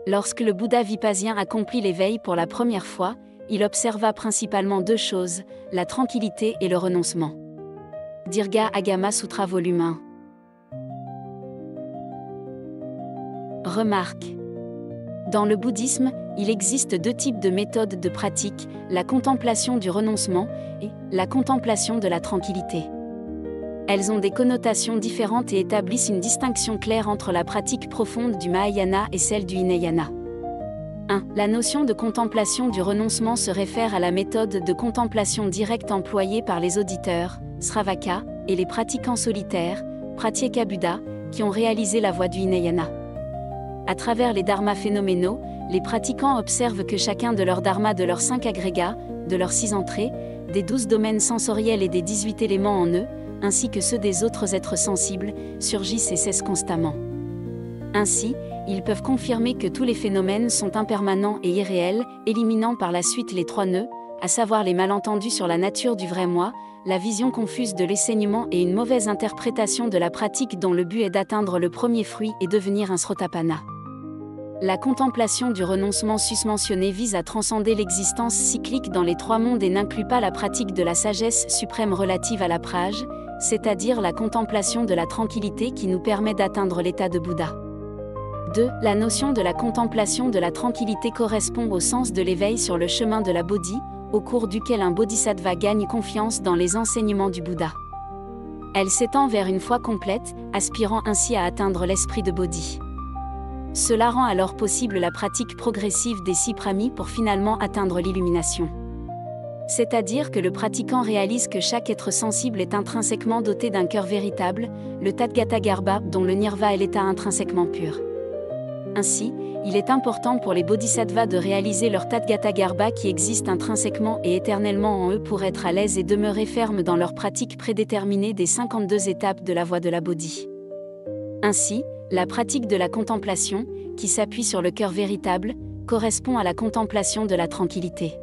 Lorsque le Bouddha Vipasien accomplit l'éveil pour la première fois, il observa principalement deux choses, la tranquillité et le renoncement. Dirgha Agama Sutra volume 1. Remarque. Dans le bouddhisme, il existe deux types de méthodes de pratique, la contemplation du renoncement et la contemplation de la tranquillité. Elles ont des connotations différentes et établissent une distinction claire entre la pratique profonde du Mahayana et celle du Hinayana. 1. La notion de contemplation du renoncement se réfère à la méthode de contemplation directe employée par les auditeurs, Sravaka, et les pratiquants solitaires, Pratyeka-buddha, qui ont réalisé la voie du Hinayana. À travers les dharmas phénoménaux, les pratiquants observent que chacun de leurs dharmas, de leurs 5 agrégats, de leurs 6 entrées, des 12 domaines sensoriels et des 18 éléments en eux, ainsi que ceux des autres êtres sensibles, surgissent et cessent constamment. Ainsi, ils peuvent confirmer que tous les phénomènes sont impermanents et irréels, éliminant par la suite les 3 nœuds, à savoir les malentendus sur la nature du vrai moi, la vision confuse de l'enseignement et une mauvaise interprétation de la pratique dont le but est d'atteindre le premier fruit et devenir un srotapana. La contemplation du renoncement susmentionné vise à transcender l'existence cyclique dans les 3 mondes et n'inclut pas la pratique de la sagesse suprême relative à la prajna, c'est-à-dire la contemplation de la tranquillité qui nous permet d'atteindre l'état de Bouddha. 2. La notion de la contemplation de la tranquillité correspond au sens de l'éveil sur le chemin de la Bodhi, au cours duquel un bodhisattva gagne confiance dans les enseignements du Bouddha. Elle s'étend vers une foi complète, aspirant ainsi à atteindre l'esprit de Bodhi. Cela rend alors possible la pratique progressive des 6 pramis pour finalement atteindre l'illumination. C'est-à-dire que le pratiquant réalise que chaque être sensible est intrinsèquement doté d'un cœur véritable, le Tathagata-garbha, dont le nirvana est l'état intrinsèquement pur. Ainsi, il est important pour les bodhisattvas de réaliser leur Tathagata-garbha qui existe intrinsèquement et éternellement en eux pour être à l'aise et demeurer fermes dans leur pratique prédéterminée des 52 étapes de la voie de la Bodhi. Ainsi, la pratique de la contemplation, qui s'appuie sur le cœur véritable, correspond à la contemplation de la tranquillité.